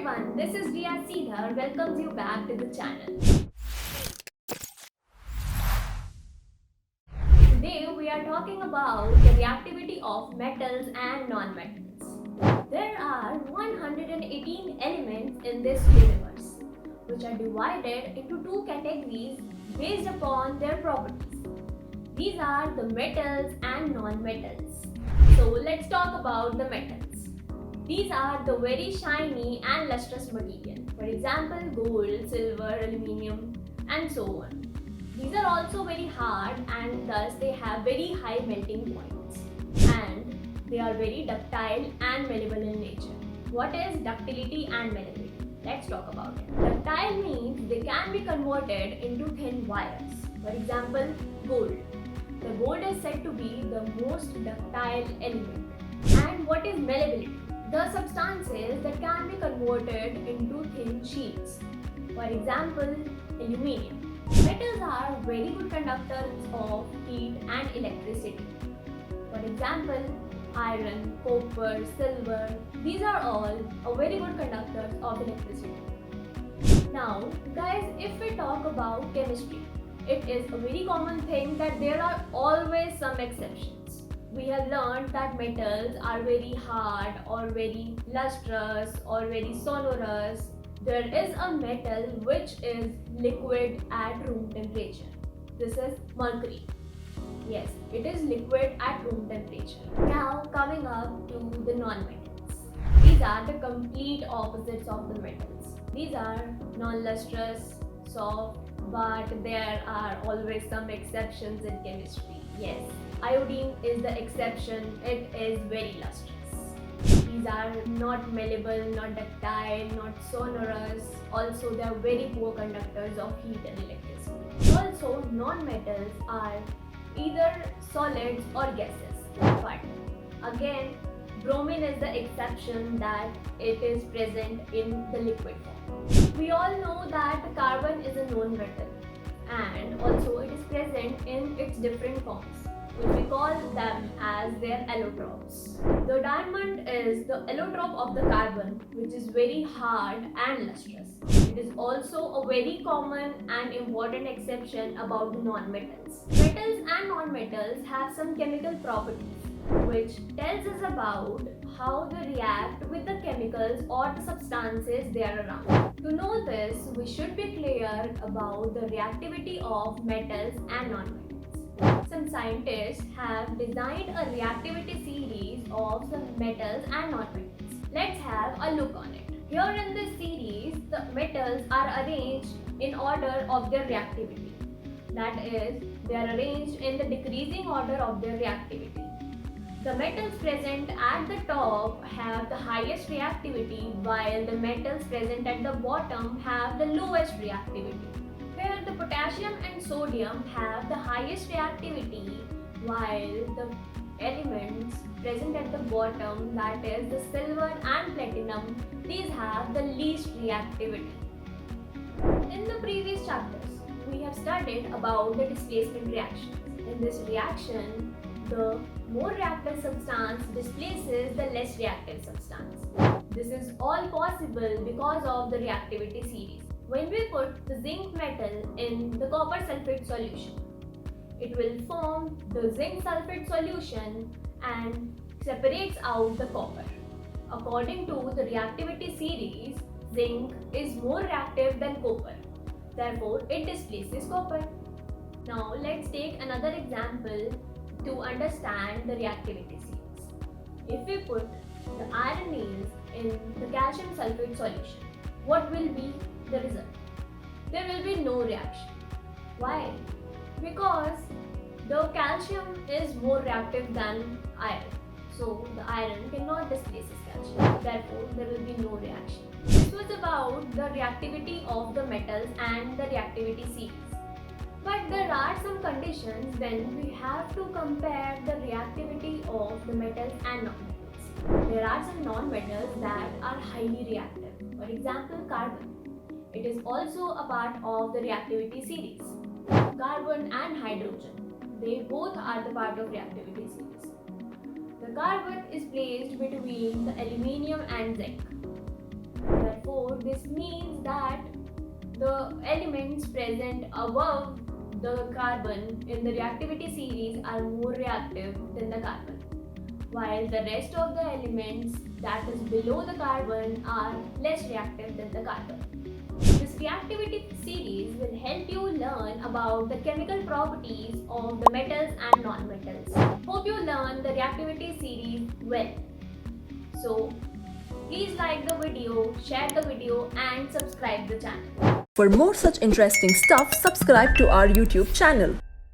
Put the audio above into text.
everyone, this is Ria Seedhar welcomes you back to the channel. Today we are talking about the reactivity of metals and non-metals. There are 118 elements in this universe, which are divided into two categories based upon their properties. These are the metals and non-metals. So let's talk about the metals. These are the very shiny and lustrous material. For example, gold, silver, aluminium, and so on. These are also very hard and thus they have very high melting points. And they are very ductile and malleable in nature. What is ductility and malleability? Let's talk about it. Ductile means they can be converted into thin wires. For example, gold. The gold is said to be the most ductile element. And what is malleability? The substances that can be converted into thin sheets. For example, aluminium. Metals are very good conductors of heat and electricity. For example, iron, copper, silver, these are all very good conductors of electricity. Now, guys, if we talk about chemistry, it is a very common thing that there are always some exceptions. We have learned that metals are very hard or very lustrous or very sonorous. There is a metal which is liquid at room temperature. This is mercury. Yes, it is liquid at room temperature. Now coming up to the non-metals. These are the complete opposites of the metals. These are non-lustrous, soft, but there are always some exceptions in chemistry. Yes, iodine is the exception. It is very lustrous. These are not malleable, not ductile, not sonorous. Also, they are very poor conductors of heat and electricity. Also, non-metals are either solids or gases. But again, bromine is the exception that it is present in the liquid form. We all know that carbon is a known metal and also it is present in its different forms, which we call them as their allotropes. The diamond is the allotrope of the carbon, which is very hard and lustrous. It is also a very common and important exception about the non-metals. Metals and non-metals have some chemical properties which tells us about how they react with the chemicals or the substances they are around. To know this, we should be clear about the reactivity of metals and non-metals. Some scientists have designed a reactivity series of some metals and non-metals. Let's have a look on it. Here in this series, the metals are arranged in order of their reactivity. That is, they are arranged in the decreasing order of their reactivity. The metals present at the top have the highest reactivity while the metals present at the bottom have the lowest reactivity. Here the potassium and sodium have the highest reactivity while the elements present at the bottom, that is the silver and platinum, these have the least reactivity. In the previous chapters, we have studied about the displacement reactions. In this reaction, the more reactive substance displaces the less reactive substance. This is all possible because of the reactivity series. When we put the zinc metal in the copper sulfate solution, it will form the zinc sulfate solution and separates out the copper. According to the reactivity series, zinc is more reactive than copper. Therefore, it displaces copper. Now let's take another example to understand the reactivity series. If we put the iron nails in the calcium sulfate solution, what will be the result? There will be no reaction. Why? Because the calcium is more reactive than iron. So the iron cannot displace this calcium. Therefore, there will be no reaction. This was about the reactivity of the metals and the reactivity series. But there are some conditions when we have to compare the reactivity of the metals and non-metals. There are some non-metals that are highly reactive. For example, carbon. It is also a part of the reactivity series. Carbon and hydrogen. They both are the part of reactivity series. The carbon is placed between the aluminium and zinc. Therefore, This means that the elements present above the carbon in the reactivity series are more reactive than the carbon, while the rest of the elements that is below the carbon are less reactive than the carbon. This reactivity series will help you learn about the chemical properties of the metals and non-metals. Hope you learn the reactivity series well. So please like the video, share the video and subscribe the channel. For more such interesting stuff, subscribe to our YouTube channel.